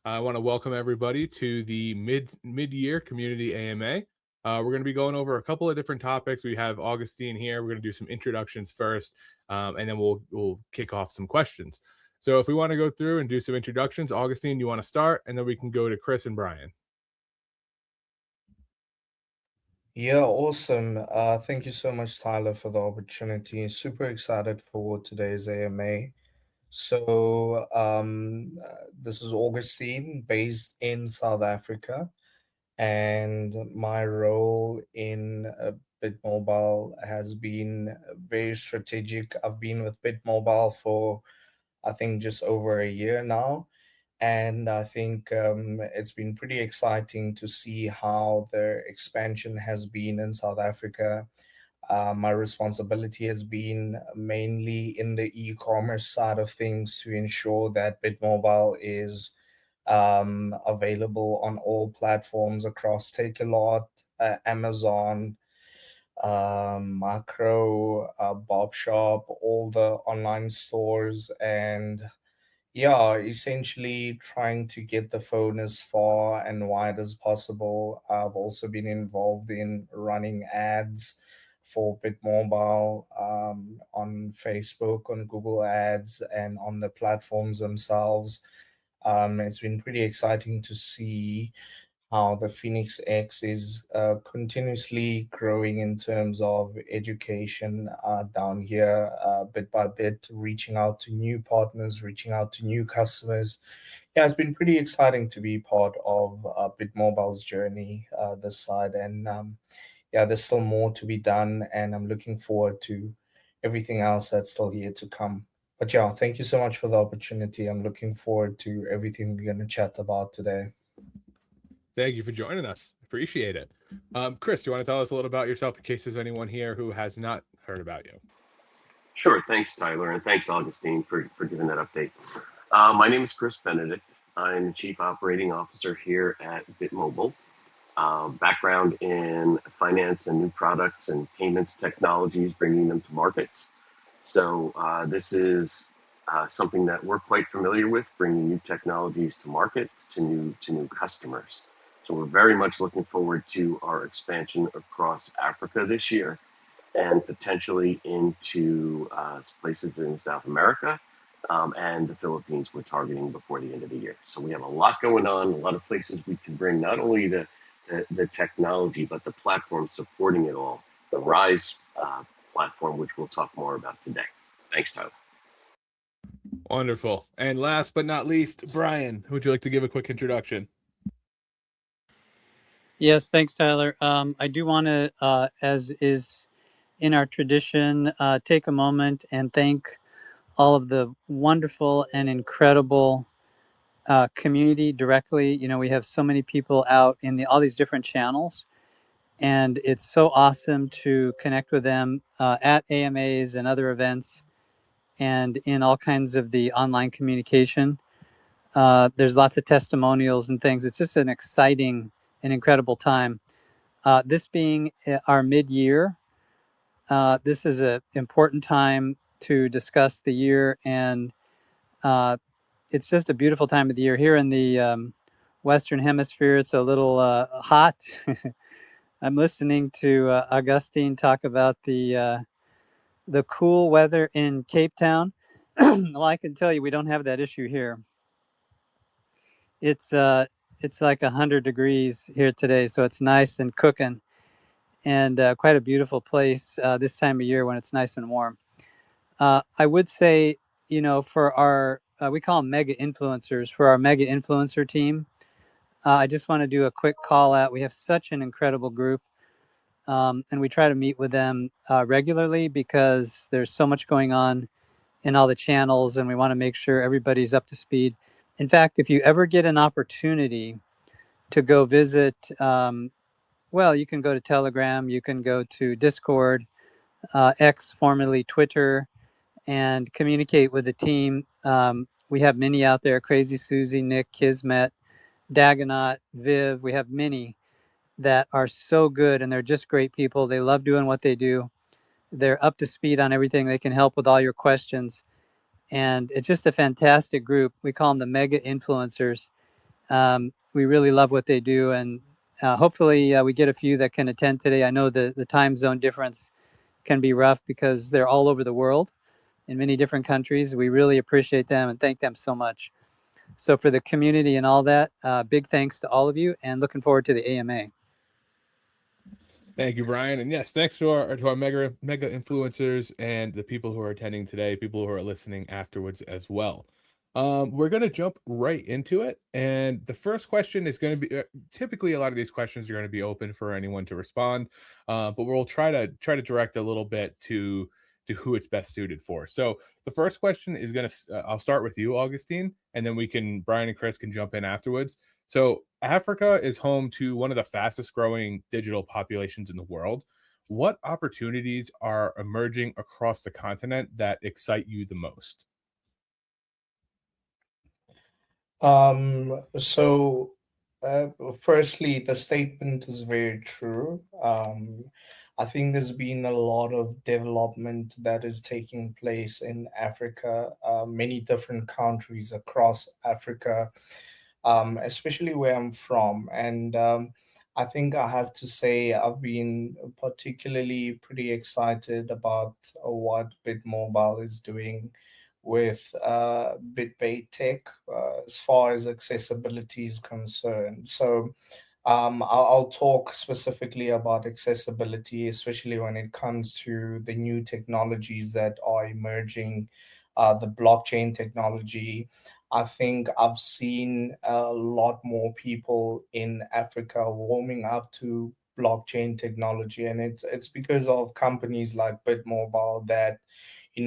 I want to welcome everybody to the mid-year community AMA. We're going to be going over a couple of different topics. We have Augustine here. We're going to do some introductions first, and then we'll kick off some questions. So if we want to go through and do some introductions, Augustine, you want to start, and then we can go to Chris and Brian. Yeah, awesome. Thank you so much, Tyler, for the opportunity. Super excited for today's AMA. This is Augustine, based in South Africa, and my role in BitMobile has been very strategic. I've been with BitMobile for, I think, just over a year now. And I think it's been pretty exciting to see how the expansion has been in South Africa. My responsibility has been mainly in the e-commerce side of things to ensure that BitMobile is available on all platforms across Takealot, Amazon, Macro, Bob Shop, all the online stores, and yeah, essentially trying to get the phone as far and wide as possible. I've also been involved in running ads for BitMobile on Facebook, on Google Ads, and on the platforms themselves. It's been pretty exciting to see how the Phēnix X is continuously growing in terms of education down here, bit by bit, reaching out to new partners, reaching out to new customers. Yeah, it's been pretty exciting to be part of BitMobile's journey this side. And yeah, there's still more to be done, and I'm looking forward to everything else that's still here to come. But yeah, thank you so much for the opportunity. I'm looking forward to everything we're going to chat about today. Thank you for joining us. Appreciate it. Chris, do you want to tell us a little about yourself in case there's anyone here who has not heard about you? Sure. Thanks, Tyler, and thanks, Augustine, for giving that update. My name is Chris Benedict. I'm the Chief Operating Officer here at BitMobile. Background in finance and new products and payments technologies, bringing them to markets. So this is something that we're quite familiar with, bringing new technologies to markets, to new customers. So we're very much looking forward to our expansion across Africa this year and potentially into places in South America and the Philippines we're targeting before the end of the year. So we have a lot going on, a lot of places we can bring not only the technology, but the platform supporting it all, the RISE platform, which we'll talk more about today. Thanks, Tyler. Wonderful. And last but not least, Brian, would you like to give a quick introduction? Yes, thanks, Tyler. I do want to, as is in our tradition, take a moment and thank all of the wonderful and incredible community directly. You know, we have so many people out in all these different channels, and it's so awesome to connect with them at AMAs and other events and in all kinds of the online communication. There's lots of testimonials and things. It's just an exciting and incredible time. This being our mid-year, this is an important time to discuss the year, and it's just a beautiful time of the year. Here in the Western Hemisphere, it's a little hot. I'm listening to Augustine talk about the cool weather in Cape Town. Well, I can tell you we don't have that issue here. It's like 100 degrees here today, so it's nice and cooking, and quite a beautiful place this time of year when it's nice and warm. I would say, you know, for our we call them mega influencers, for our mega influencer team, I just want to do a quick call out. We have such an incredible group, and we try to meet with them regularly because there's so much going on in all the channels, and we want to make sure everybody's up to speed. In fact, if you ever get an opportunity to go visit, well, you can go to Telegram, you can go to Discord, X, formerly Twitter, and communicate with the team. We have many out there: Crazy Susie, Nick, Kismet, Dagonaut, Viv. We have many that are so good, and they're just great people. They love doing what they do. They're up to speed on everything. They can help with all your questions. And it's just a fantastic group. We call them the mega influencers. We really love what they do, and hopefully we get a few that can attend today. I know the time zone difference can be rough because they're all over the world in many different countries. We really appreciate them and thank them so much. So for the community and all that, big thanks to all of you, and looking forward to the AMA. Thank you, Brian. And yes, thanks to our mega influencers and the people who are attending today, people who are listening afterwards as well. We're going to jump right into it. And the first question is going to be typically a lot of these questions are going to be open for anyone to respond, but we'll try to direct a little bit to who it's best suited for. So the first question is going to I'll start with you, Augustine, and then Brian and Chris can jump in afterwards. So Africa is home to one of the fastest growing digital populations in the world. What opportunities are emerging across the continent that excite you the most? So, firstly, the statement is very true. I think there's been a lot of development that is taking place in Africa, many different countries across Africa, especially where I'm from. And I think I have to say I've been particularly pretty excited about what BitMobile is doing with BitBay Tech as far as accessibility is concerned. So I'll talk specifically about accessibility, especially when it comes to the new technologies that are emerging, the blockchain technology. I think I've seen a lot more people in Africa warming up to blockchain technology, and it's because of companies like BitMobile that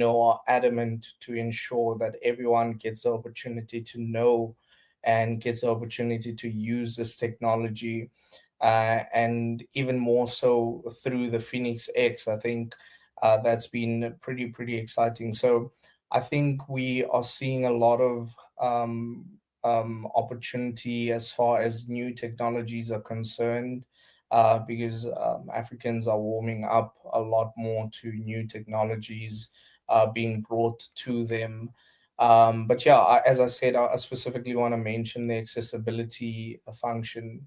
are adamant to ensure that everyone gets the opportunity to know and gets the opportunity to use this technology, and even more so through the Phēnix X. I think that's been pretty exciting. So I think we are seeing a lot of opportunity as far as new technologies are concerned, because Africans are warming up a lot more to new technologies being brought to them. But yeah, as I said, I specifically want to mention the accessibility function.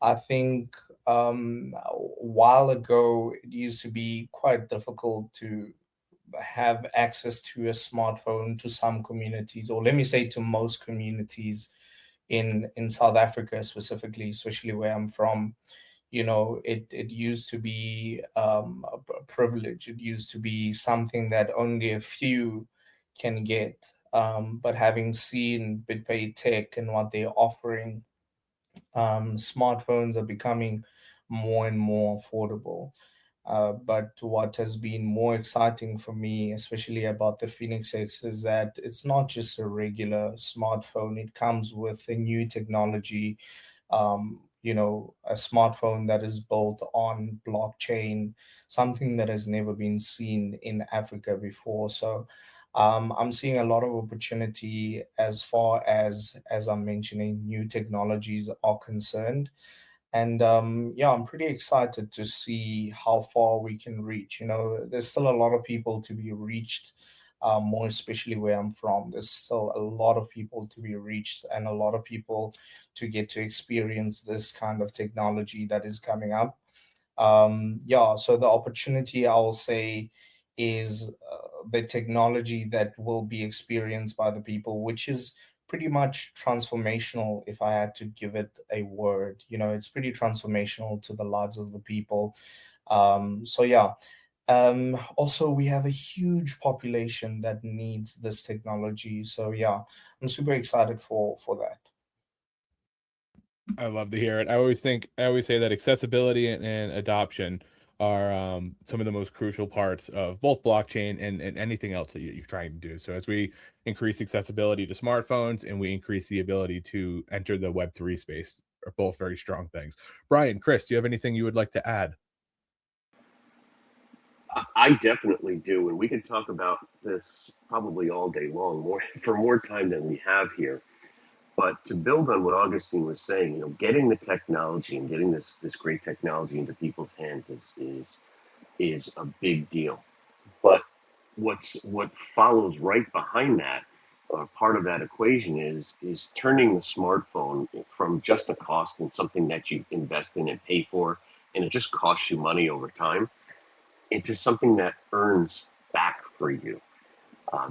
I think a while ago it used to be quite difficult to have access to a smartphone to some communities, or let me say to most communities in South Africa specifically, especially where I'm from. It used to be a privilege. It used to be something that only a few can get. But having seen BitPay Tech and what they're offering, smartphones are becoming more and more affordable. But what has been more exciting for me, especially about the Phēnix X, is that it's not just a regular smartphone. It comes with a new technology, a smartphone that is built on blockchain, something that has never been seen in Africa before. So I'm seeing a lot of opportunity as far as I'm mentioning, new technologies are concerned. And yeah, I'm pretty excited to see how far we can reach. There's still a lot of people to be reached, more especially where I'm from. There's still a lot of people to be reached and a lot of people to get to experience this kind of technology that is coming up. Yeah, so the opportunity, I will say, is the technology that will be experienced by the people, which is pretty much transformational. If I had to give it a word, it's pretty transformational to the lives of the people. So yeah. Also, we have a huge population that needs this technology. So yeah, I'm super excited for that. I love to hear it. I always say that accessibility and adoption are some of the most crucial parts of both blockchain and anything else that you're trying to do. So as we increase accessibility to smartphones and we increase the ability to enter the Web3 space, are both very strong things. Brian, Chris, do you have anything you would like to add? I definitely do, and we can talk about this probably all day long, for more time than we have here. But to build on what Augustine was saying, getting the technology and getting this great technology into people's hands is a big deal. But what follows right behind that part of that equation is turning the smartphone from just a cost and something that you invest in and pay for, and it just costs you money over time, into something that earns back for you.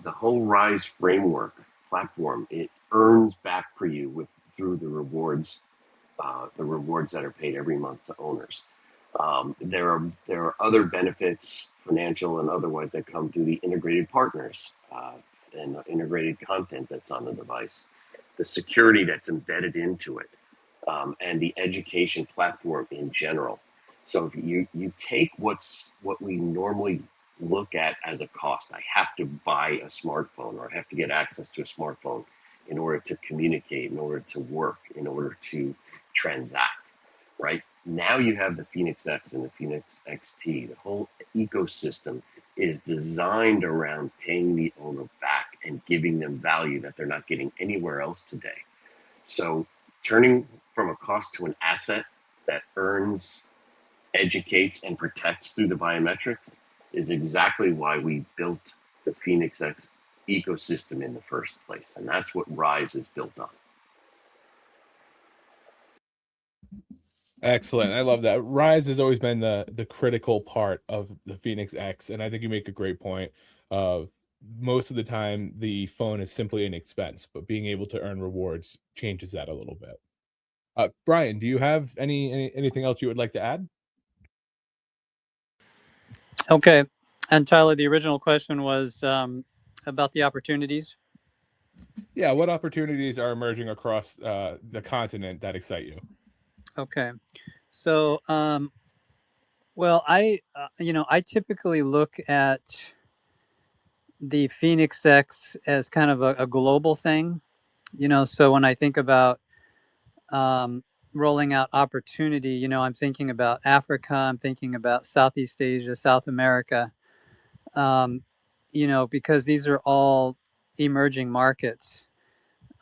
The whole Rise framework platform, it earns back for you through the rewards that are paid every month to owners. There are other benefits, financial and otherwise, that come through the integrated partners and the integrated content that's on the device, the security that's embedded into it, and the education platform in general. So if you take what we normally look at as a cost, I have to buy a smartphone or I have to get access to a smartphone in order to communicate, in order to work, in order to transact, right? Now you have the Phēnix X and the Phēnix XT. The whole ecosystem is designed around paying the owner back and giving them value that they're not getting anywhere else today. So turning from a cost to an asset that earns, educates, and protects through the biometrics is exactly why we built the Phēnix X ecosystem in the first place. And that's what Rise is built on. Excellent. I love that. Rise has always been the critical part of the Phēnix X, and I think you make a great point. Most of the time, the phone is simply an expense, but being able to earn rewards changes that a little bit. Brian, do you have anything else you would like to add? Okay. And Tyler, the original question was about the opportunities. Yeah, what opportunities are emerging across the continent that excite you? Okay. So, well, I typically look at the Phēnix X as kind of a global thing, so when I think about rolling out opportunity, I'm thinking about Africa, I'm thinking about Southeast Asia, South America, because these are all emerging markets.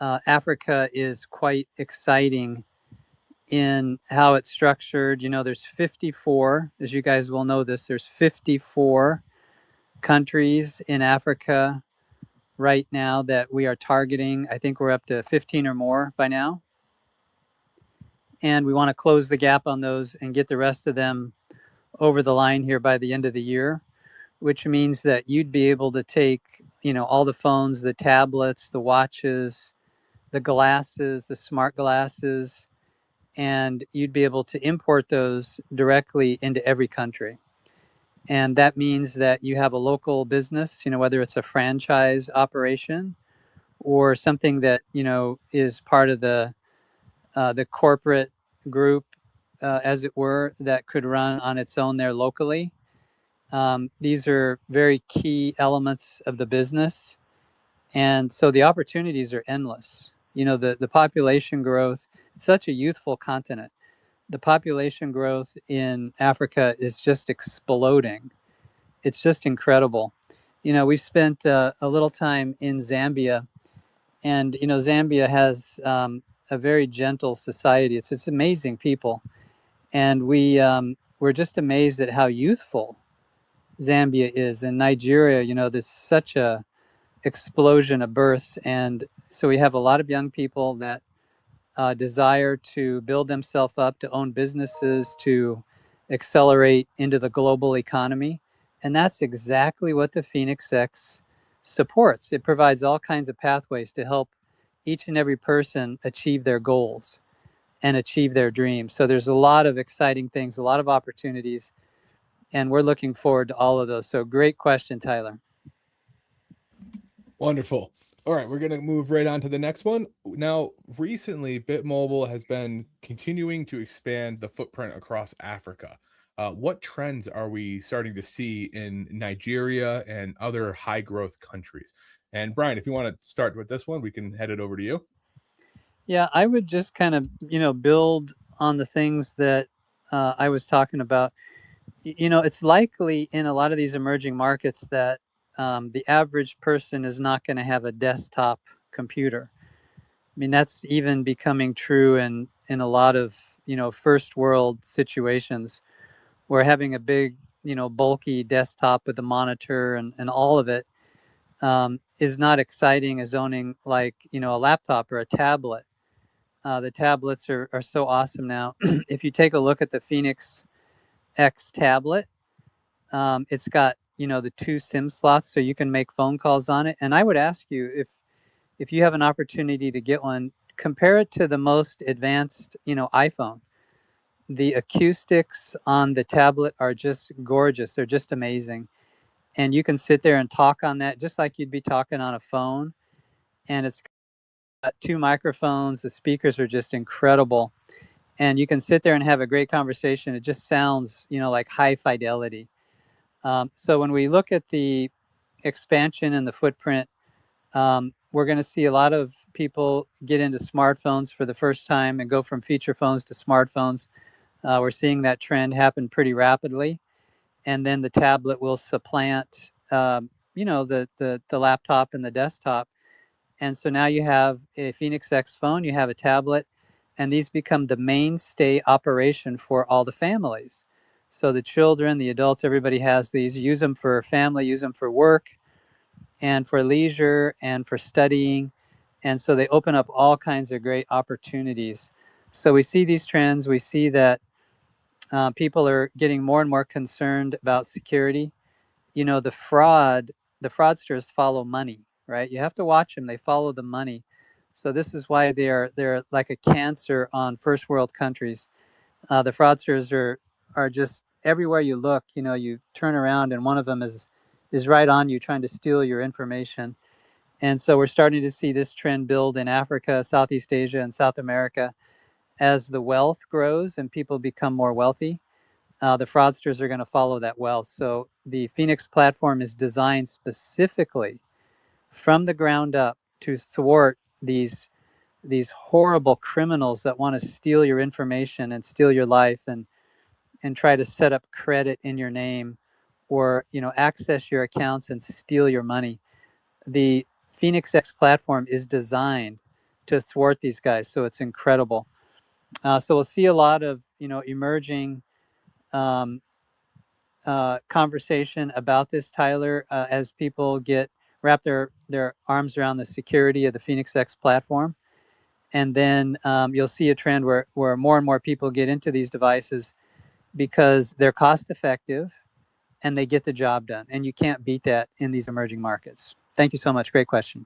Africa is quite exciting in how it's structured. There's 54, as you guys will know this, there's 54 countries in Africa right now that we are targeting. I think we're up to 15 or more by now. And we want to close the gap on those and get the rest of them over the line here by the end of the year, which means that you'd be able to take, all the phones, the tablets, the watches, the glasses, the smart glasses, and you'd be able to import those directly into every country. And that means that you have a local business, whether it's a franchise operation or something that, is part of the corporate group, as it were, that could run on its own there locally. These are very key elements of the business. And so the opportunities are endless. The population growth, it's such a youthful continent. The population growth in Africa is just exploding. It's just incredible. We've spent a little time in Zambia, and Zambia has a very gentle society. It's amazing people, and we're just amazed at how youthful Zambia is. In Nigeria, there's such a explosion of births, and so we have a lot of young people that desire to build themselves up, to own businesses, to accelerate into the global economy. And that's exactly what the Phēnix X supports. It provides all kinds of pathways to help each and every person achieve their goals and achieve their dreams. So there's a lot of exciting things, a lot of opportunities, and we're looking forward to all of those. So great question, Tyler. Wonderful. All right, we're going to move right on to the next one. Now, recently, BitMobile has been continuing to expand the footprint across Africa. What trends are we starting to see in Nigeria and other high growth countries? And Brian, if you want to start with this one, we can head it over to you. Yeah, I would just kind of, build on the things that I was talking about. It's likely in a lot of these emerging markets that the average person is not going to have a desktop computer. I mean, that's even becoming true in a lot of, first world situations where having a big, bulky desktop with a monitor and all of it is not exciting as owning like, you know, a laptop or a tablet. The tablets are so awesome now. If you take a look at the Phēnix X tablet, it's got, you know, the 2 SIM slots so you can make phone calls on it. And I would ask you, if you have an opportunity to get one, compare it to the most advanced, you know, iPhone. The acoustics on the tablet are just gorgeous. They're just amazing. And you can sit there and talk on that just like you'd be talking on a phone. And it's got 2 microphones. The speakers are just incredible. And you can sit there and have a great conversation. It just sounds, you know, like high fidelity. So when we look at the expansion and the footprint, we're going to see a lot of people get into smartphones for the first time and go from feature phones to smartphones. We're seeing that trend happen pretty rapidly. And then the tablet will supplant, you know, the laptop and the desktop. And so now you have a Phēnix X phone, you have a tablet, and these become the mainstay operation for all the families. So the children, the adults, everybody has these. Use them for family, use them for work, and for leisure, and for studying. And so they open up all kinds of great opportunities. So we see these trends. We see that people are getting more and more concerned about security. You know, the fraudsters follow money, right? You have to watch them. They follow the money. So this is why they're like a cancer on first world countries. The fraudsters are just everywhere you look. You know, you turn around and one of them is right on you trying to steal your information. And so we're starting to see this trend build in Africa, Southeast Asia, and South America as the wealth grows and people become more wealthy. The fraudsters are going to follow that wealth. So the Phēnix platform is designed specifically from the ground up to thwart these horrible criminals that want to steal your information and steal your life and try to set up credit in your name, or, you know, access your accounts and steal your money. The Phēnix X platform is designed to thwart these guys, so it's incredible. So we'll see a lot of, you know, emerging um, conversation about this, Tyler, as people wrap their arms around the security of the Phēnix X platform. And then you'll see a trend where more and more people get into these devices because they're cost effective and they get the job done. And you can't beat that in these emerging markets. Thank you so much. Great question.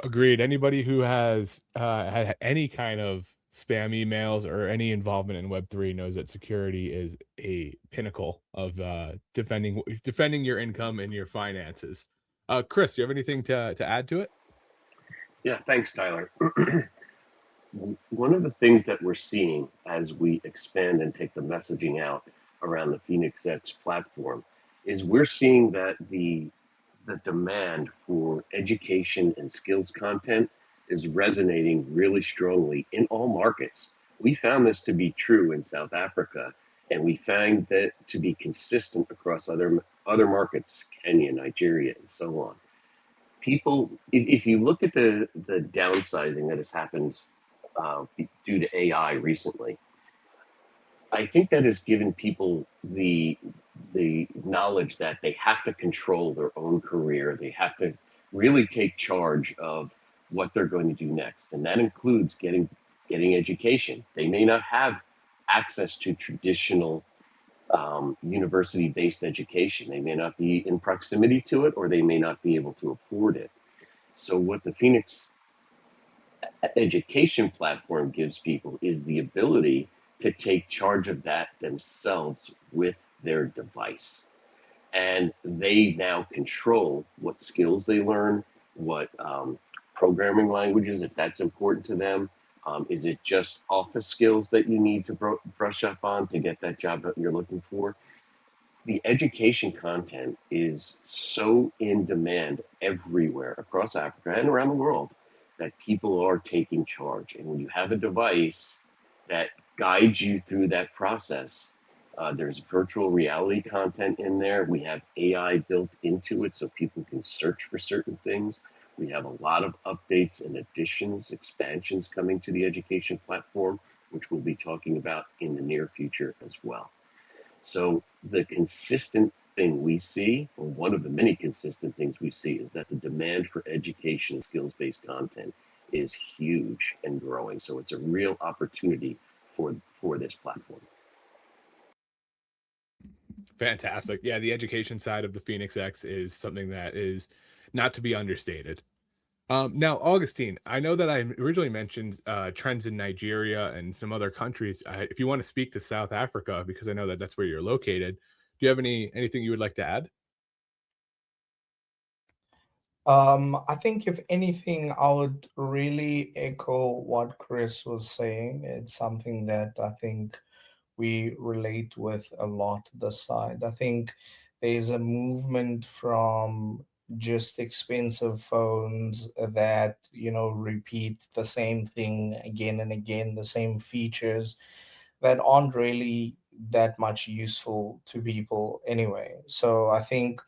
Agreed. Anybody who has had any kind of spam emails or any involvement in Web3 knows that security is a pinnacle of defending your income and your finances. Chris, do you have anything to add to it? Yeah, thanks, Tyler. One of the things that we're seeing as we expand and take the messaging out around the Phēnix X platform is we're seeing that the demand for education and skills content is resonating really strongly in all markets. We found this to be true in South Africa, and we found that to be consistent across other markets, Kenya, Nigeria, and so on. People, if you look at the downsizing that has happened due to AI recently, I think that has given people the knowledge that they have to control their own career. They have to really take charge of what they're going to do next, and that includes getting education. They may not have access to traditional university-based education. They may not be in proximity to it, or they may not be able to afford it. So what the Phēnix education platform gives people is the ability to take charge of that themselves with their device. And they now control what skills they learn, what programming languages, if that's important to them. Is it just office skills that you need to brush up on to get that job that you're looking for? The education content is so in demand everywhere across Africa and around the world that people are taking charge. And when you have a device that guides you through that process, there's virtual reality content in there. We have AI built into it so people can search for certain things. We have a lot of updates and additions, expansions coming to the education platform, which we'll be talking about in the near future as well. So the consistent thing we see, or one of the many consistent things we see, is that the demand for education and skills-based content is huge and growing. So it's a real opportunity for this platform. Fantastic. Yeah, the education side of the Phēnix X is something that is not to be understated. Now, Augustine, I know that I originally mentioned trends in Nigeria and some other countries. If you want to speak to South Africa, because I know that that's where you're located, do you have anything you would like to add? I think if anything, I would really echo what Chris was saying. It's something that I think we relate with a lot this side. I think there's a movement from just expensive phones that, repeat the same thing again and again, the same features that aren't really that much useful to people anyway. So I think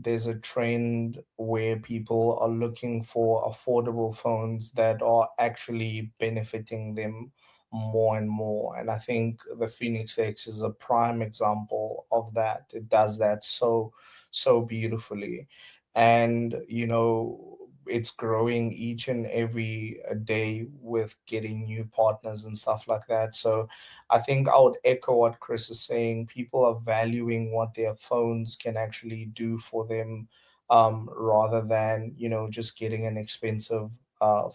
there's a trend where people are looking for affordable phones that are actually benefiting them more and more. And I think the Phēnix X is a prime example of that. It does that so beautifully. And, it's growing each and every day with getting new partners and stuff like that. So I think I would echo what Chris is saying. People are valuing what their phones can actually do for them, rather than, just getting an expensive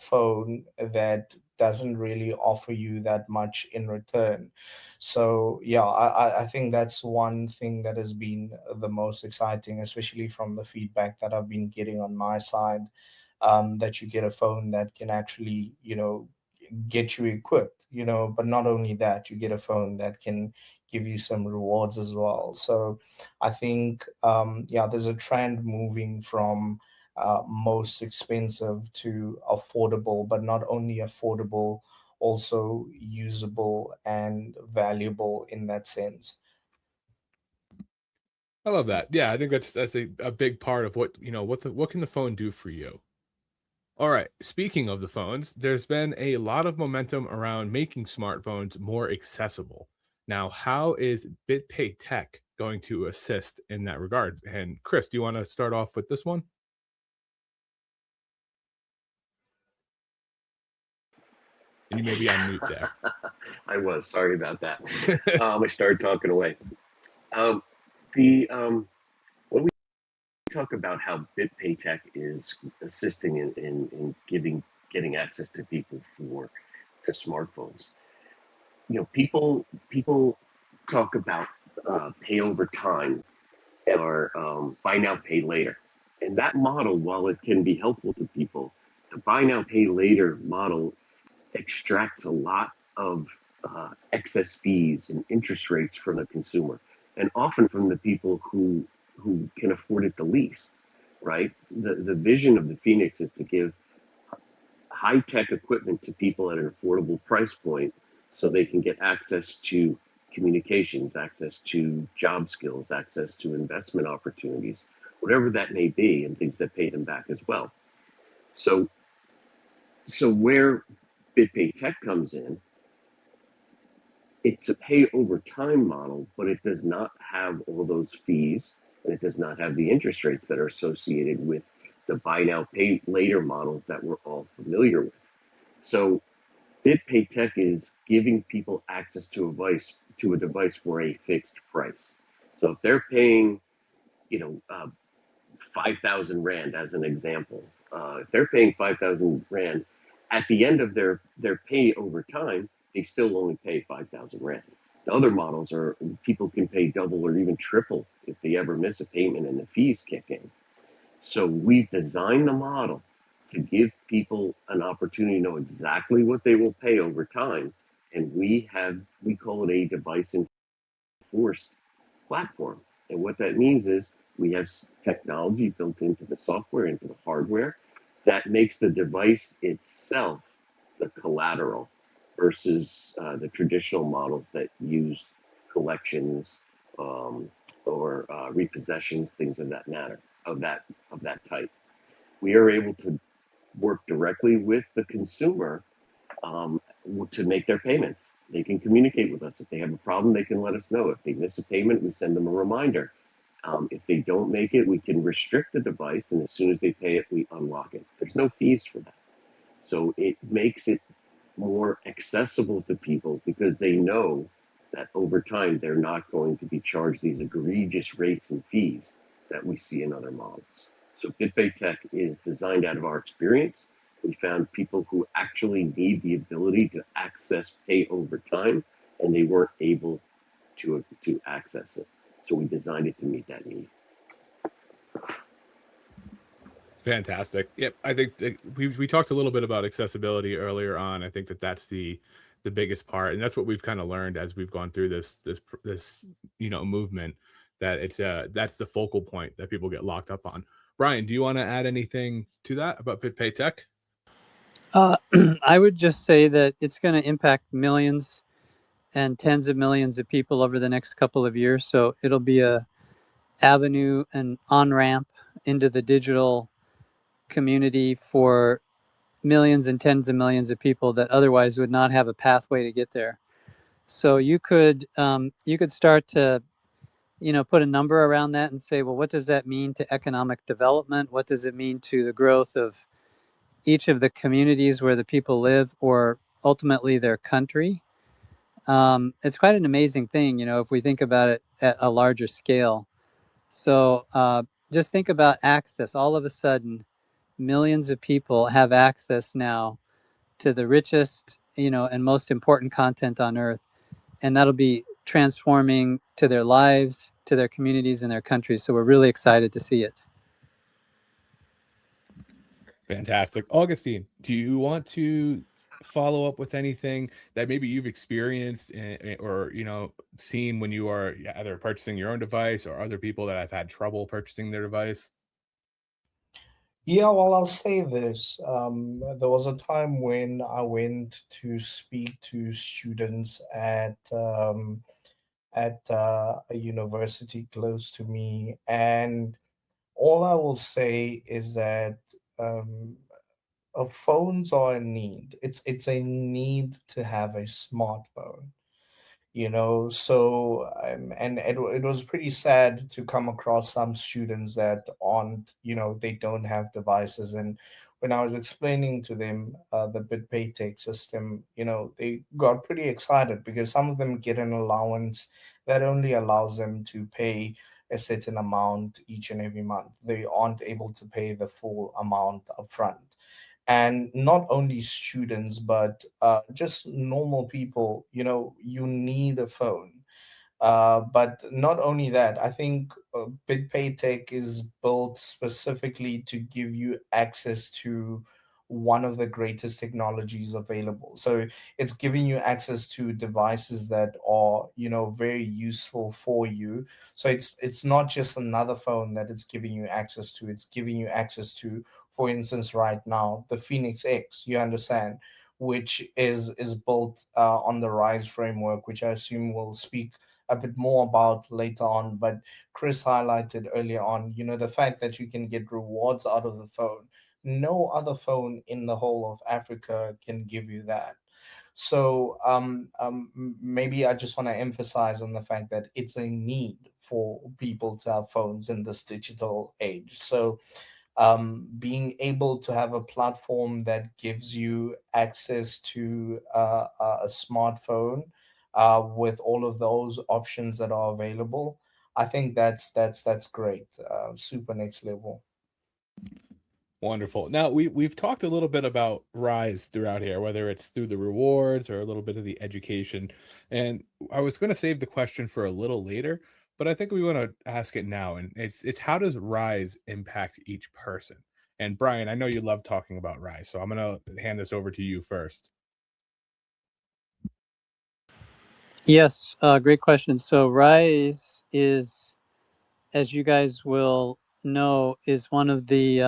phone that doesn't really offer you that much in return. So yeah, I think that's one thing that has been the most exciting, especially from the feedback that I've been getting on my side, that you get a phone that can actually, get you equipped, but not only that, you get a phone that can give you some rewards as well. So I think, yeah, there's a trend moving from most expensive to affordable, but not only affordable, also usable and valuable in that sense. I love that. Yeah, I think that's a big part of what what can the phone do for you. All right. Speaking of the phones, there's been a lot of momentum around making smartphones more accessible. Now, how is BitPay Tech going to assist in that regard? And Chris, do you want to start off with this one? And you may be on mute there. I was sorry about that. I started talking away. Um, the When we talk about how BitPay Tech is assisting in getting access to people to smartphones, people talk about pay over time or buy now pay later, and that model, while it can be helpful to people, the buy now pay later model extracts a lot of excess fees and interest rates from the consumer, and often from the people who can afford it the least. Right? The vision of the Phēnix is to give high tech equipment to people at an affordable price point, so they can get access to communications, access to job skills, access to investment opportunities, whatever that may be, and things that pay them back as well. So, where BitPay Tech comes in, it's a pay over time model, but it does not have all those fees, and it does not have the interest rates that are associated with the buy now pay later models that we're all familiar with. So BitPay Tech is giving people access to a device for a fixed price. So if they're paying, 5,000 rand as an example, if they're paying 5,000 rand, at the end of their pay over time, they still only pay 5,000 rand. The other models are people can pay double or even triple if they ever miss a payment and the fees kick in. So we've designed the model to give people an opportunity to know exactly what they will pay over time. And we call it a device enforced platform. And what that means is we have technology built into the software, into the hardware, that makes the device itself the collateral versus the traditional models that use collections, or repossessions, things of that matter, of that type. We are able to work directly with the consumer, um, to make their payments. They can communicate with us. If they have a problem, they can let us know. If they miss a payment, we send them a reminder. If they don't make it, we can restrict the device, and as soon as they pay it, we unlock it. There's no fees for that. So it makes it more accessible to people because they know that over time they're not going to be charged these egregious rates and fees that we see in other models. So BitPay Tech is designed out of our experience. We found people who actually need the ability to access pay over time, and they weren't able to access it. So we designed it to meet that need. Fantastic. Yep, I think we talked a little bit about accessibility earlier on. I think that's the biggest part, and that's what we've kind of learned as we've gone through this movement, that it's that's the focal point that people get locked up on. Brian, do you want to add anything to that about BitPay Tech? I would just say that it's going to impact millions and tens of millions of people over the next couple of years. So it'll be a avenue and on-ramp into the digital community for millions and tens of millions of people that otherwise would not have a pathway to get there. So you could start to put a number around that and say, well, what does that mean to economic development? What does it mean to the growth of each of the communities where the people live, or ultimately their country? It's quite an amazing thing, if we think about it at a larger scale. So just think about access. All of a sudden, millions of people have access now to the richest, and most important content on earth. And that'll be transforming to their lives, to their communities, and their countries. So we're really excited to see it. Fantastic. Augustine, do you want to follow up with anything that maybe you've experienced or seen when you are either purchasing your own device or other people that have had trouble purchasing their device? Yeah, well, I'll say this. There was a time when I went to speak to students at a university close to me, and all I will say is that um, phones are a need. It's a need to have a smartphone. So and it was pretty sad to come across some students that aren't, they don't have devices. And when I was explaining to them the BitPay Tech system, they got pretty excited because some of them get an allowance that only allows them to pay a certain amount each and every month. They aren't able to pay the full amount upfront. And not only students, but just normal people, you need a phone. But not only that, I think BitPay Tech is built specifically to give you access to one of the greatest technologies available. So it's giving you access to devices that are, very useful for you. So it's not just another phone that it's giving you access to. It's giving you access to, for instance, right now, the Phēnix X. You understand, which is built on the Rise framework, which I assume we'll speak a bit more about later on. But Chris highlighted earlier on, the fact that you can get rewards out of the phone. No other phone in the whole of Africa can give you that. So maybe I just want to emphasize on the fact that it's a need for people to have phones in this digital age. So being able to have a platform that gives you access to a smartphone with all of those options that are available, I think that's great. Super next level. Wonderful. Now we've talked a little bit about Rise throughout here, whether it's through the rewards or a little bit of the education. And I was going to save the question for a little later, but I think we want to ask it now. And it's how does Rise impact each person? And Brian, I know you love talking about Rise, so I'm going to hand this over to you first. Yes, great question. So Rise is, as you guys will know, is one of the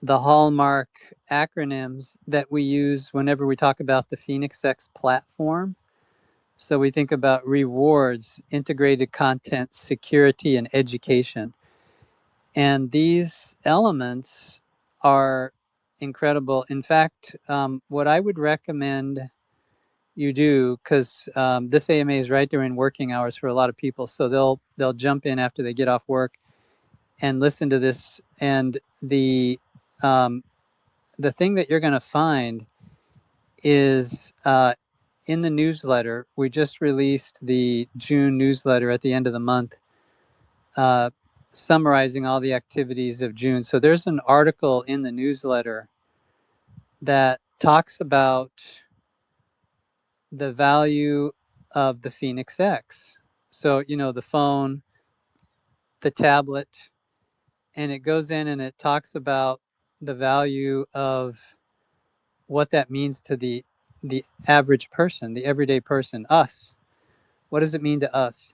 hallmark acronyms that we use whenever we talk about the Phēnix X platform. So we think about rewards, integrated content, security, and education. And these elements are incredible. In fact, what I would recommend you do, because this AMA is right during working hours for a lot of people, so they'll jump in after they get off work and listen to this. And the thing that you're going to find is in the newsletter. We just released the June newsletter at the end of the month, summarizing all the activities of June. So there's an article in the newsletter that talks about the value of the Phēnix X. So, the phone, the tablet, and it goes in and it talks about the value of what that means to the average person, the everyday person, us. What does it mean to us?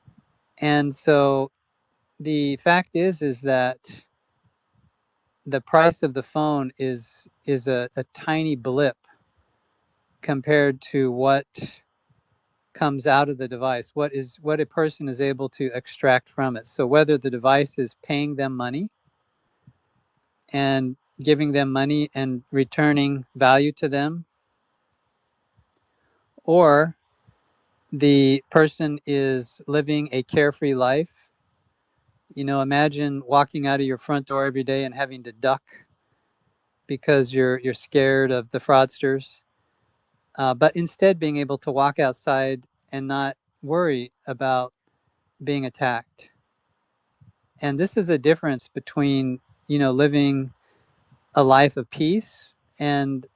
And so the fact is that the price of the phone is a tiny blip compared to what comes out of the device, what a person is able to extract from it. So whether the device is paying them money and giving them money and returning value to them, or the person is living a carefree life. Imagine walking out of your front door every day and having to duck because you're scared of the fraudsters, but instead being able to walk outside and not worry about being attacked. And this is the difference between living a life of peace and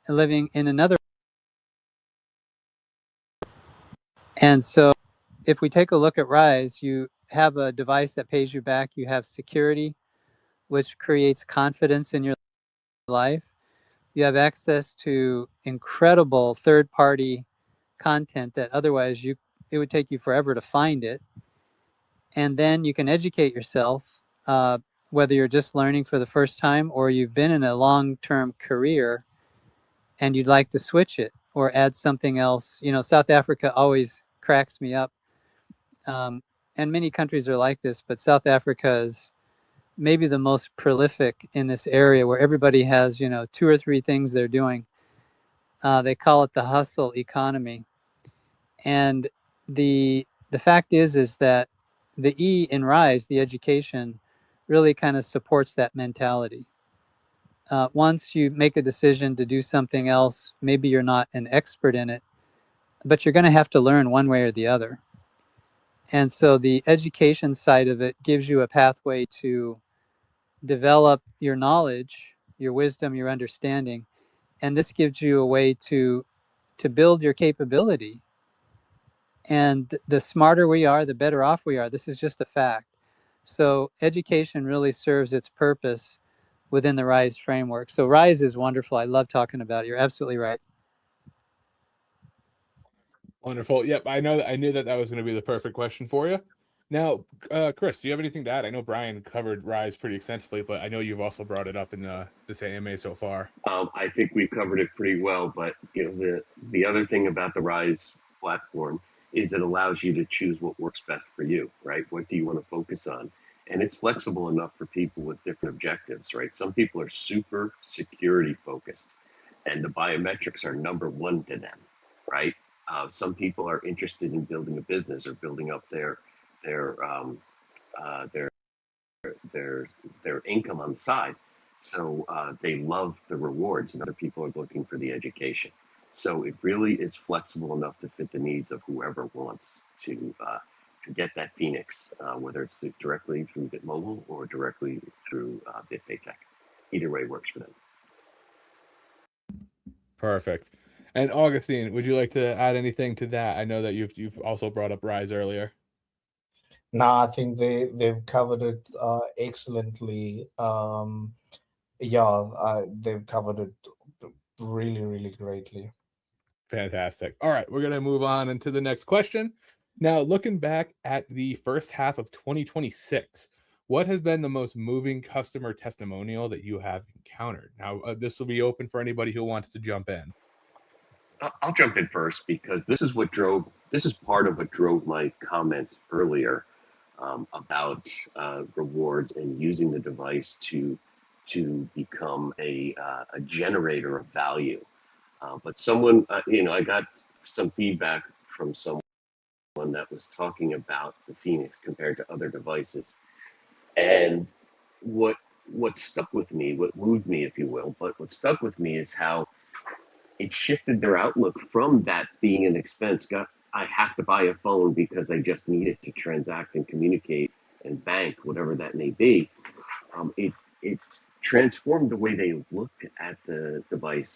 living in another. And so if we take a look at Rise, you have a device that pays you back, you have security, which creates confidence in your life. You have access to incredible third-party content that otherwise it would take you forever to find it. And then you can educate yourself, whether you're just learning for the first time or you've been in a long-term career and you'd like to switch it or add something else. South Africa always cracks me up. And many countries are like this, but South Africa is maybe the most prolific in this area, where everybody has, 2 or 3 things they're doing. They call it the hustle economy. And the fact is that the E in Rise, the education, really kind of supports that mentality. Once you make a decision to do something else, maybe you're not an expert in it, but you're going to have to learn one way or the other. And so the education side of it gives you a pathway to develop your knowledge, your wisdom, your understanding. And this gives you a way to build your capability. And the smarter we are, the better off we are. This is just a fact. So education really serves its purpose within the RISE framework. So RISE is wonderful. I love talking about it. You're absolutely right. Wonderful. Yep, I knew that was going to be the perfect question for you. Now, Chris, do you have anything to add? I know Brian covered Rise pretty extensively, but I know you've also brought it up in this AMA so far. I think we've covered it pretty well, but the other thing about the Rise platform is it allows you to choose what works best for you, right? What do you want to focus on? And it's flexible enough for people with different objectives, right? Some people are super security focused, and the biometrics are number one to them, right? Some people are interested in building a business or building up their uh, their their income on the side. So they love the rewards, and other people are looking for the education. So it really is flexible enough to fit the needs of whoever wants to get that Phēnix, whether it's directly through BitMobile or directly through BitPayTech. Either way works for them. Perfect. And Augustine, would you like to add anything to that? I know that you've also brought up Rise earlier. No, I think they've covered it excellently. They've covered it really, really greatly. Fantastic. All right, we're going to move on into the next question. Now, looking back at the first half of 2026, what has been the most moving customer testimonial that you have encountered? Now, this will be open for anybody who wants to jump in. I'll jump in first because this is part of what drove my comments earlier about rewards and using the device to become a generator of value. But someone, I got some feedback from someone that was talking about the Phēnix compared to other devices, and what stuck with me, what moved me, if you will, but what stuck with me is how it shifted their outlook from that being an expense. I have to buy a phone because I just need it to transact and communicate and bank, whatever that may be. It transformed the way they looked at the device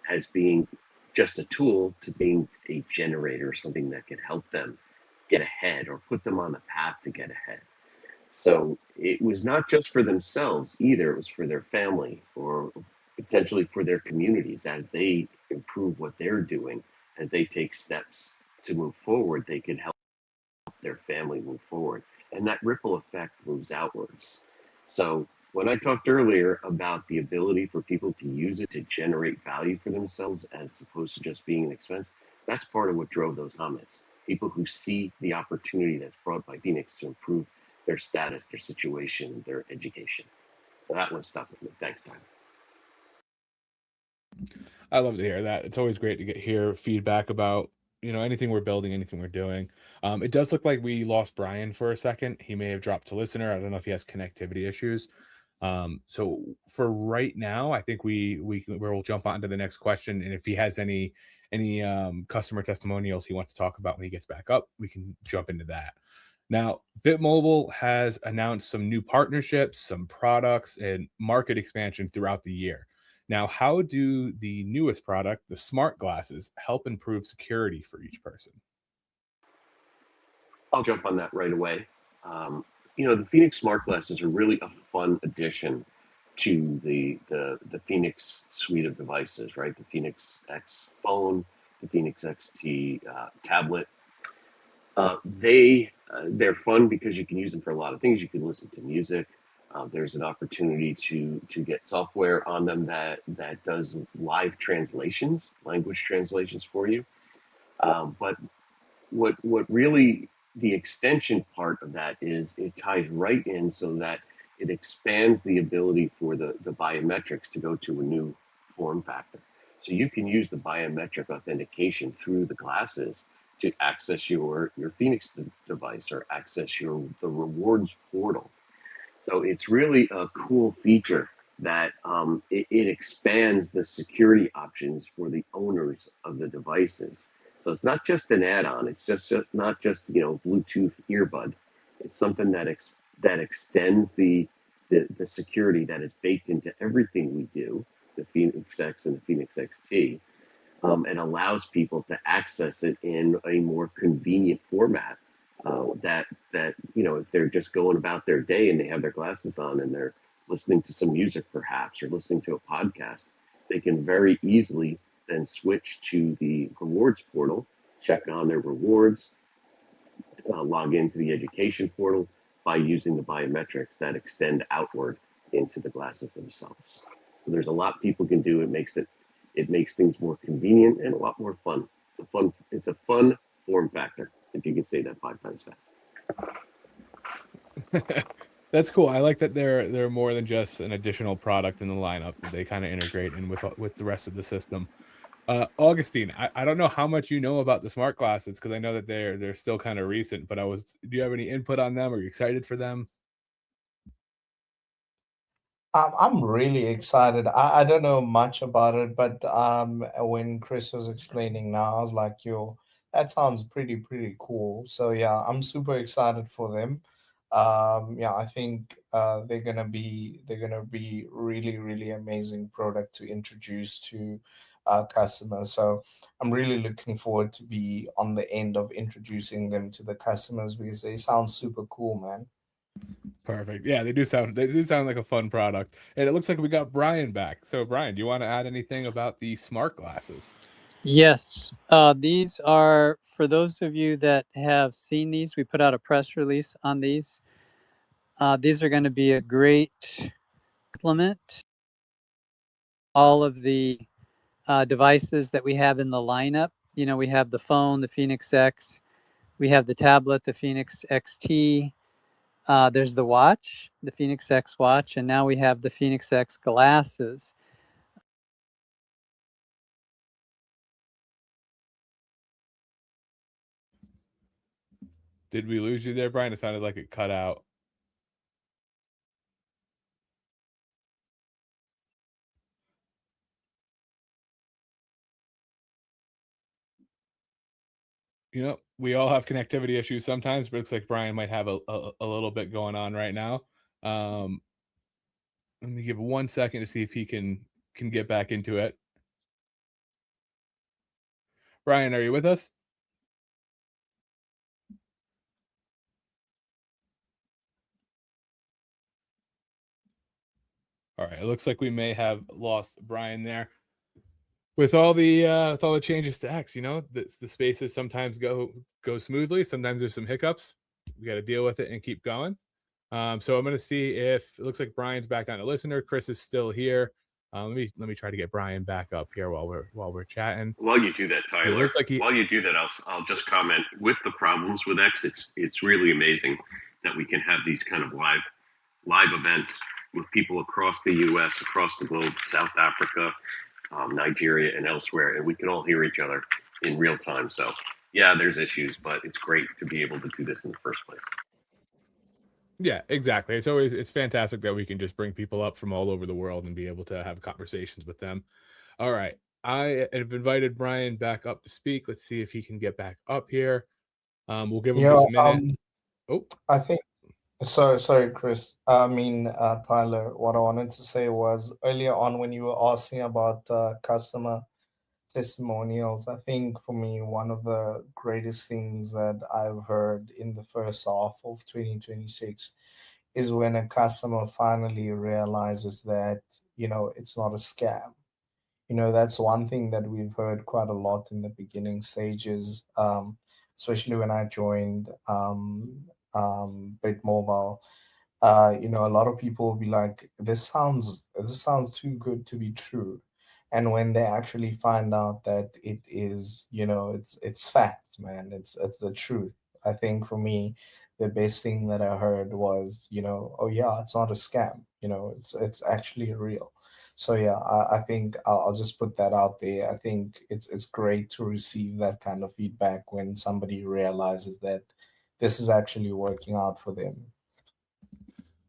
as being just a tool to being a generator, something that could help them get ahead or put them on the path to get ahead. So it was not just for themselves either, it was for their family or potentially for their communities as they improve what they're doing, as they take steps to move forward, they can help their family move forward. And that ripple effect moves outwards. So when I talked earlier about the ability for people to use it to generate value for themselves as opposed to just being an expense, that's part of what drove those comments. People who see the opportunity that's brought by Phēnix to improve their status, their situation, their education. So that one stuck with me. Thanks, Tyler. I love to hear that. It's always great to hear feedback about, anything we're building, anything we're doing. It does look like we lost Brian for a second. He may have dropped to listener. I don't know if he has connectivity issues. So for right now, I think we'll jump on to the next question. And if he has any customer testimonials he wants to talk about when he gets back up, we can jump into that. Now, BitMobile has announced some new partnerships, some products, and market expansion throughout the year. Now, how do the newest product, the smart glasses, help improve security for each person? I'll jump on that right away. The Phēnix smart glasses are really a fun addition to the Phēnix suite of devices, right? The Phēnix X phone, the Phēnix XT tablet. They're fun because you can use them for a lot of things. You can listen to music. There's an opportunity to get software on them that does live translations, language translations for you. But what really the extension part of that is it ties right in so that it expands the ability for the biometrics to go to a new form factor. So you can use the biometric authentication through the glasses to access your Phēnix device or access the rewards portal. So it's really a cool feature that it expands the security options for the owners of the devices. So it's not just an add-on. It's just not just Bluetooth earbud. It's something that extends the security that is baked into everything we do, the Phēnix X and the Phēnix XT, and allows people to access it in a more convenient format. That if they're just going about their day and they have their glasses on and they're listening to some music perhaps or listening to a podcast, they can very easily then switch to the rewards portal, check on their rewards, log into the education portal by using the biometrics that extend outward into the glasses themselves. So there's a lot people can do. It makes things more convenient and a lot more fun. It's a fun form factor, if you can say that 5 times fast. That's cool. I like that they're more than just an additional product in the lineup that they kind of integrate in with the rest of the system. Augustine, I don't know how much you know about the smart glasses because I know that they're still kind of recent, but do you have any input on them? Are you excited for them? I'm really excited. I don't know much about it, but when Chris was explaining now, I was like, yo, that sounds pretty cool. So yeah, I'm super excited for them. Yeah, I think they're gonna be really amazing product to introduce to our customers. So I'm really looking forward to be on the end of introducing them to the customers because they sound super cool, man. Perfect. Yeah, they do sound like a fun product. And it looks like we got Brian back. So Brian, do you want to add anything about the smart glasses? Yes. These are, for those of you that have seen these, we put out a press release on these. These are going to be a great complement. All of the devices that we have in the lineup. We have the phone, the Phēnix X. We have the tablet, the Phēnix XT. There's the watch, the Phēnix X watch, and now we have the Phēnix X glasses. Did we lose you there, Brian? It sounded like it cut out. You know, we all have connectivity issues sometimes, but it looks like Brian might have a little bit going on right now. Let me give 1 second to see if he can get back into it. Brian, are you with us? All right, it looks like we may have lost Brian there. With all the changes to X, you know, the spaces sometimes go smoothly. Sometimes there's some hiccups. We got to deal with it and keep going. So I'm going to see if it looks like Brian's back on a listener. Chris is still here. Let me try to get Brian back up here while we're chatting. While you do that, Tyler, like while you do that, I'll just comment with the problems with X. It's really amazing that we can have these kind of live events with people across the U.S., across the globe, South Africa, Nigeria, and elsewhere, and we can all hear each other in real time. So yeah, there's issues, but it's great to be able to do this in the first place. Yeah, exactly. It's fantastic that we can just bring people up from all over the world and be able to have conversations with them. All right. I have invited Brian back up to speak. Let's see if he can get back up here. We'll give him just a minute. I think sorry, Chris. I mean, Tyler, what I wanted to say was earlier on when you were asking about customer testimonials, I think for me, one of the greatest things that I've heard in the first half of 2026 is when a customer finally realizes that, it's not a scam. That's one thing that we've heard quite a lot in the beginning stages, especially when I joined BitMobile. A lot of people will be like, this sounds too good to be true. And when they actually find out that it is, it's fact, man, it's the truth. I think for me, the best thing that I heard was, oh yeah, it's not a scam, it's actually real. So yeah, I think I'll just put that out there. I think it's great to receive that kind of feedback when somebody realizes that this is actually working out for them.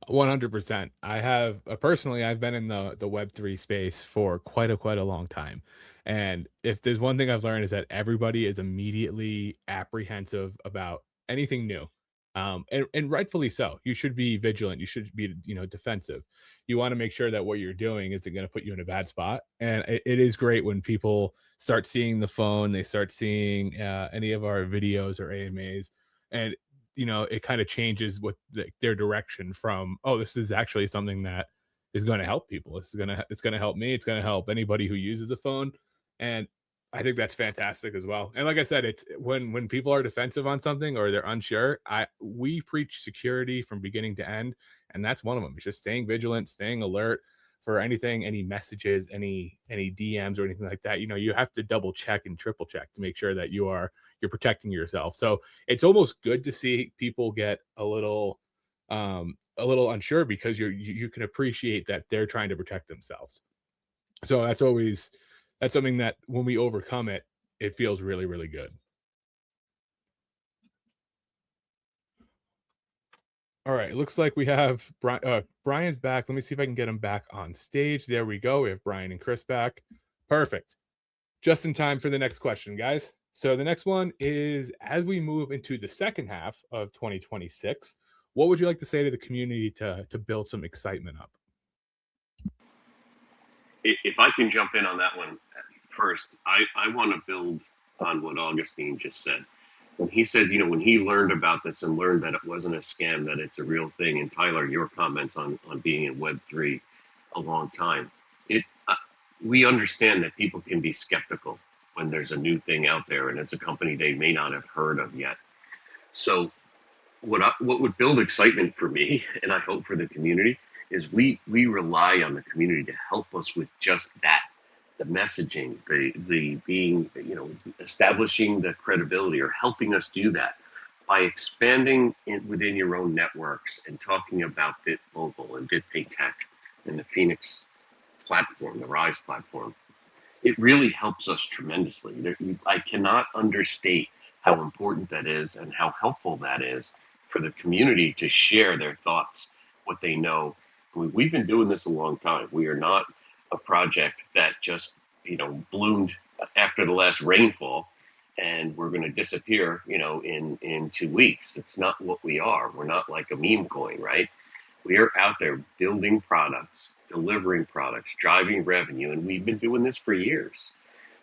100%. I have personally, I've been in the Web3 space for quite a long time, and if there's one thing I've learned is that everybody is immediately apprehensive about anything new, and rightfully so. You should be vigilant. You should be defensive. You want to make sure that what you're doing isn't going to put you in a bad spot. And it is great when people start seeing the phone, they start seeing any of our videos or AMAs, and it kind of changes what their direction from, oh, this is actually something that is going to help people. It's going to help me. It's going to help anybody who uses a phone. And I think that's fantastic as well. And like I said, it's when people are defensive on something or they're unsure, we preach security from beginning to end. And that's one of them. It's just staying vigilant, staying alert for anything, any messages, any DMs or anything like that. You have to double check and triple check to make sure that you're protecting yourself. So it's almost good to see people get a little unsure because you can appreciate that they're trying to protect themselves. So that's something that when we overcome it, it feels really, really good. All right, it looks like we have Brian's back. Let me see if I can get him back on stage. There we go. We have Brian and Chris back. Perfect. Just in time for the next question, guys. So the next one is, as we move into the second half of 2026, what would you like to say to the community to build some excitement up? If I can jump in on that one first, I want to build on what Augustine just said. When he said, when he learned about this and learned that it wasn't a scam, that it's a real thing, and Tyler, your comments on being in Web3 a long time, we understand that people can be skeptical when there's a new thing out there and it's a company they may not have heard of yet. So what would build excitement for me, and I hope for the community, is we rely on the community to help us with just that, the messaging, the being, establishing the credibility, or helping us do that by expanding it within your own networks and talking about BitMobile and BitPay Tech and the Phēnix platform, the Rise platform. It really helps us tremendously. I cannot understate how important that is and how helpful that is for the community to share their thoughts, what they know. We've been doing this a long time. We are not a project that just, bloomed after the last rainfall and we're going to disappear, in 2 weeks. It's not what we are. We're not like a meme coin, right? We are out there building products, delivering products, driving revenue, and we've been doing this for years.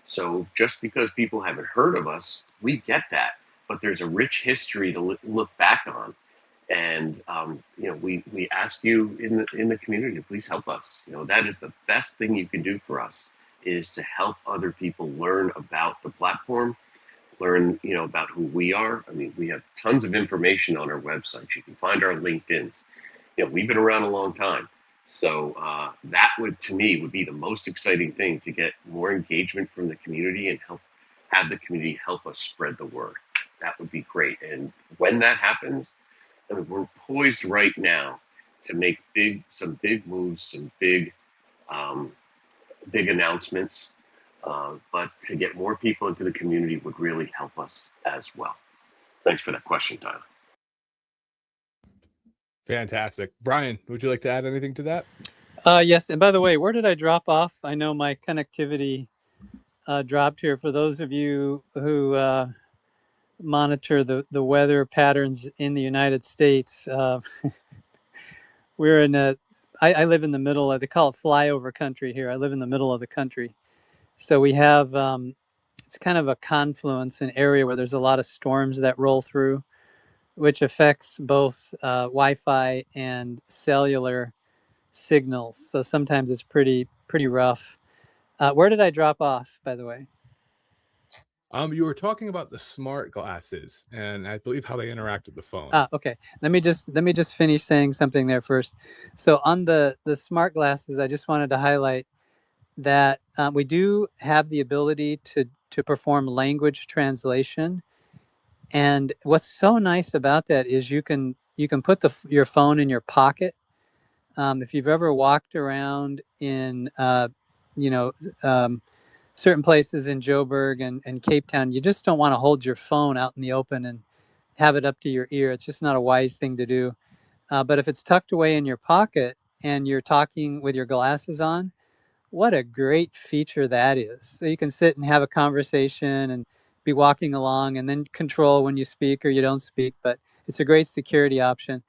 So just because people haven't heard of us, we get that. But there's a rich history to look back on, and we ask you in the community to please help us. That is the best thing you can do for us, is to help other people learn about the platform, learn about who we are. I mean, we have tons of information on our website. You can find our LinkedIn's. We've been around a long time. So that to me, would be the most exciting thing, to get more engagement from the community and have the community help us spread the word. That would be great. And when that happens, I mean, we're poised right now to make some big moves, some big announcements. But to get more people into the community would really help us as well. Thanks for that question, Tyler. Fantastic. Brian, would you like to add anything to that? Yes. And by the way, where did I drop off? I know my connectivity dropped here. For those of you who monitor the weather patterns in the United States, we're in I live in the middle of, they call it flyover country here. I live in the middle of the country. So we have, it's kind of a confluence, an area where there's a lot of storms that roll through, which affects both Wi-Fi and cellular signals. So sometimes it's pretty rough. Where did I drop off, by the way? You were talking about the smart glasses and I believe how they interact with the phone. Okay. Let me just finish saying something there first. So on the smart glasses, I just wanted to highlight that we do have the ability to perform language translation. And what's so nice about that is you can put your phone in your pocket. If you've ever walked around in certain places in Joburg and Cape Town, you just don't want to hold your phone out in the open and have it up to your ear. It's just not a wise thing to do. But if it's tucked away in your pocket and you're talking with your glasses on, what a great feature that is. So you can sit and have a conversation and be walking along and then control when you speak or you don't speak. But it's a great security option.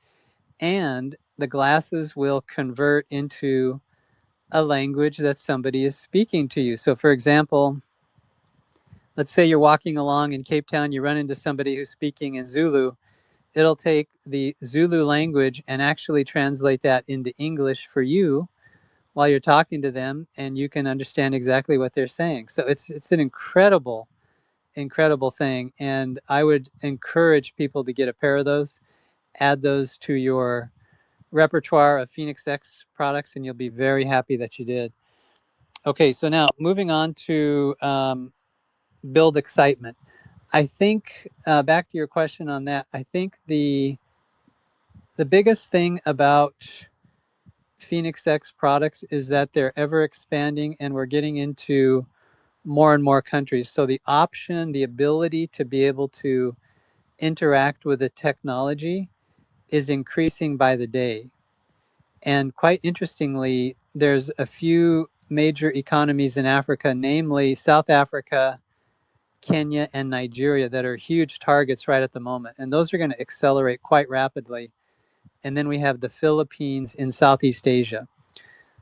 And the glasses will convert into a language that somebody is speaking to you. So for example, let's say you're walking along in Cape Town, you run into somebody who's speaking in Zulu. It'll take the Zulu language and actually translate that into English for you while you're talking to them, and you can understand exactly what they're saying. So it's an incredible thing. And I would encourage people to get a pair of those, add those to your repertoire of Phēnix X products, and you'll be very happy that you did. Okay, so now moving on to build excitement. I think back to your question on that, I think the biggest thing about Phēnix X products is that they're ever expanding and we're getting into more and more countries. So the option, the ability to be able to interact with the technology is increasing by the day. And quite interestingly, there's a few major economies in Africa, namely South Africa, Kenya, and Nigeria, that are huge targets right at the moment. And those are going to accelerate quite rapidly. And then we have the Philippines in Southeast Asia.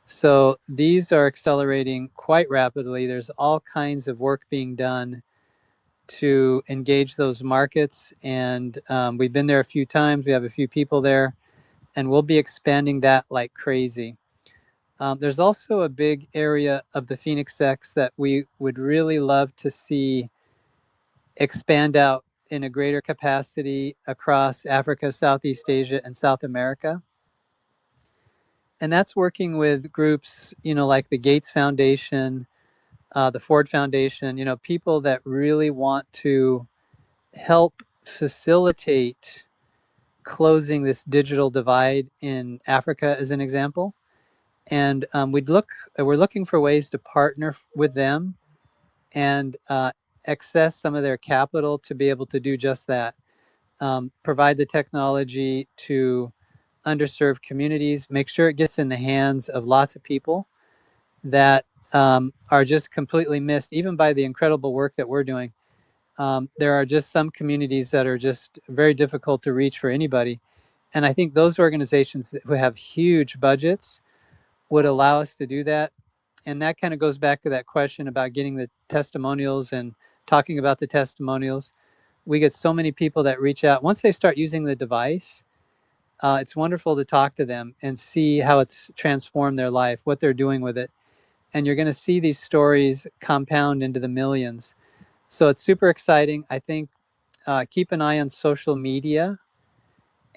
So these are accelerating quite rapidly. There's all kinds of work being done to engage those markets. And we've been there a few times. We have a few people there. And we'll be expanding that like crazy. There's also a big area of the Phēnix X that we would really love to see expand out in a greater capacity across Africa, Southeast Asia, and South America. And that's working with groups, like the Gates Foundation, the Ford Foundation, people that really want to help facilitate closing this digital divide in Africa, as an example. And we're looking for ways to partner with them and access some of their capital to be able to do just that. Provide the technology to underserved communities, make sure it gets in the hands of lots of people that are just completely missed, even by the incredible work that we're doing. There are just some communities that are just very difficult to reach for anybody. And I think those organizations who have huge budgets would allow us to do that. And that kind of goes back to that question about getting the testimonials and talking about the testimonials. We get so many people that reach out. Once they start using the device, it's wonderful to talk to them and see how it's transformed their life, what they're doing with it. And you're going to see these stories compound into the millions. So it's super exciting. I think keep an eye on social media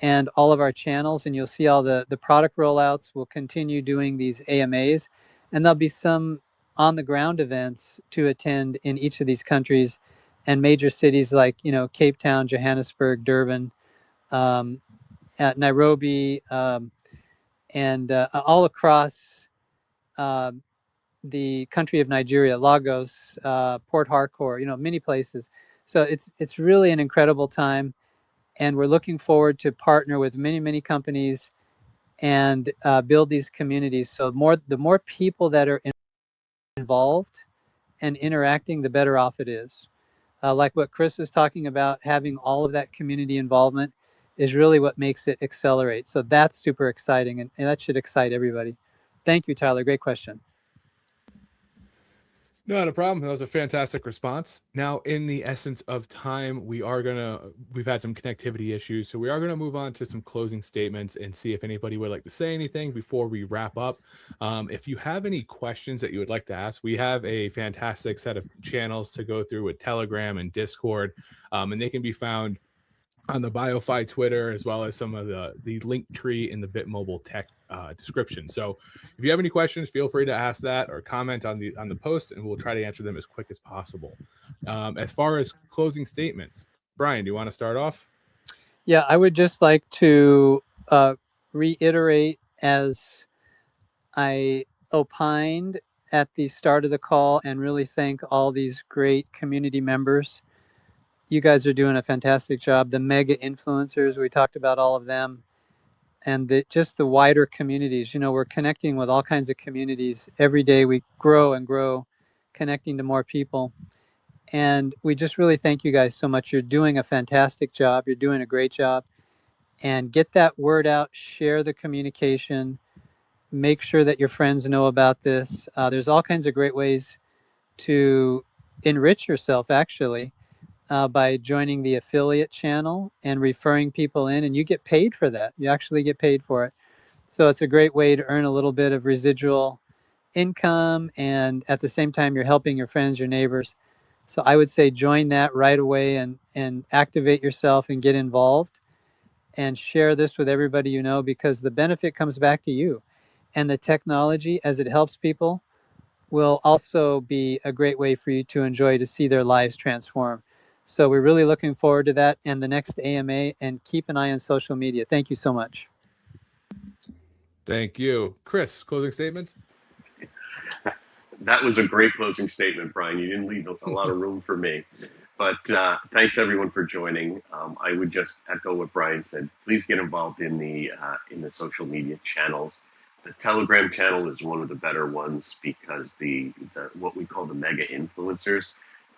and all of our channels, and you'll see all the product rollouts. We'll continue doing these AMAs, and there'll be some on the ground events to attend in each of these countries and major cities like, Cape Town, Johannesburg, Durban, at Nairobi, and all across the country of Nigeria, Lagos, Port Harcourt, many places. So it's really an incredible time, and we're looking forward to partner with many, many companies and build these communities. So the more people that are involved and interacting, the better off it is. Like what Chris was talking about, having all of that community involvement is really what makes it accelerate. So that's super exciting, and that should excite everybody. Thank you, Tyler. Great question. Not a problem. That was a fantastic response. Now, in the essence of time, we've had some connectivity issues, so we are gonna move on to some closing statements and see if anybody would like to say anything before we wrap up. If you have any questions that you would like to ask, we have a fantastic set of channels to go through with Telegram and Discord, and they can be found on the BioFi Twitter, as well as some of the link tree in the BitMobile tech description. So if you have any questions, feel free to ask that or comment on the post, and we'll try to answer them as quick as possible. As far as closing statements, Brian, do you want to start off? Yeah, I would just like to reiterate, as I opined at the start of the call, and really thank all these great community members. You guys are doing a fantastic job. The mega influencers, we talked about all of them, and just the wider communities. We're connecting with all kinds of communities every day. We grow and grow, connecting to more people. And we just really thank you guys so much. You're doing a fantastic job. You're doing a great job. And get that word out, share the communication, make sure that your friends know about this. There's all kinds of great ways to enrich yourself, actually, by joining the affiliate channel and referring people in, and you get paid for that. You actually get paid for it. So it's a great way to earn a little bit of residual income, and at the same time, you're helping your friends, your neighbors. So I would say join that right away and activate yourself and get involved and share this with everybody you know, because the benefit comes back to you. And the technology, as it helps people, will also be a great way for you to enjoy, to see their lives transform. So we're really looking forward to that and the next AMA, and keep an eye on social media. Thank you so much. Thank you. Chris, closing statements? That was a great closing statement, Brian. You didn't leave a lot of room for me. But thanks everyone for joining. I would just echo what Brian said. Please get involved in the social media channels. The Telegram channel is one of the better ones, because the what we call the mega influencers,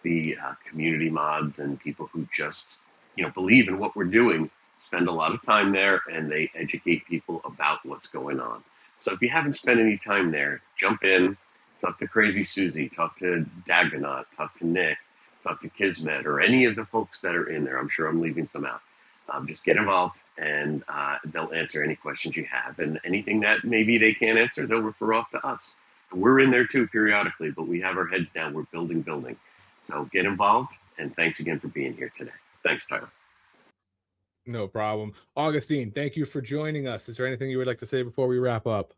the community mods and people who just believe in what we're doing, spend a lot of time there, and they educate people about what's going on. So if you haven't spent any time there, jump in, talk to Crazy Susie, talk to Dagonaut, talk to Nick, talk to Kismet, or any of the folks that are in there. I'm sure I'm leaving some out. Just get involved, and they'll answer any questions you have. And anything that maybe they can't answer, they'll refer off to us. And we're in there too periodically, but we have our heads down. We're building. So get involved, and thanks again for being here today. Thanks, Tyler. No problem. Augustine, thank you for joining us. Is there anything you would like to say before we wrap up?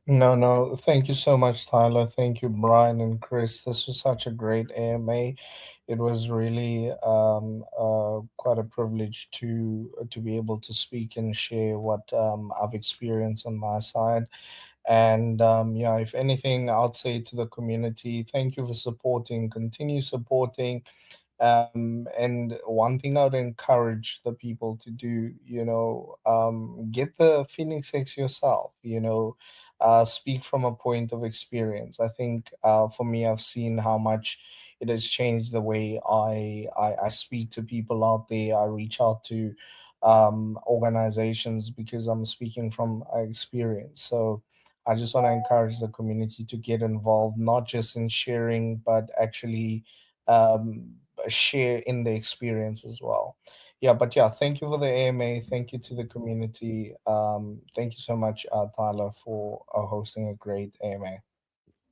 No. Thank you so much, Tyler. Thank you, Brian and Chris. This was such a great AMA. It was really quite a privilege to be able to speak and share what I've experienced on my side. And yeah, if anything, I'd say to the community, thank you for supporting, continue supporting. And one thing I would encourage the people to do, get the Phēnix X yourself, speak from a point of experience. I think for me, I've seen how much it has changed the way I speak to people out there. I reach out to organizations because I'm speaking from experience. So I just want to encourage the community to get involved, not just in sharing, but actually share in the experience as well. Yeah, but yeah, thank you for the AMA. Thank you to the community. Thank you so much, Tyler, for hosting a great AMA.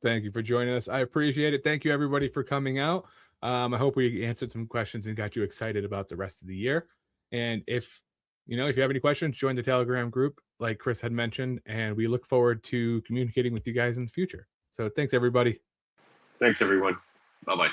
Thank you for joining us. I appreciate it. Thank you, everybody, for coming out. I hope we answered some questions and got you excited about the rest of the year. And if you have any questions, join the Telegram group, like Chris had mentioned, and we look forward to communicating with you guys in the future. So thanks, everybody. Thanks, everyone. Bye-bye.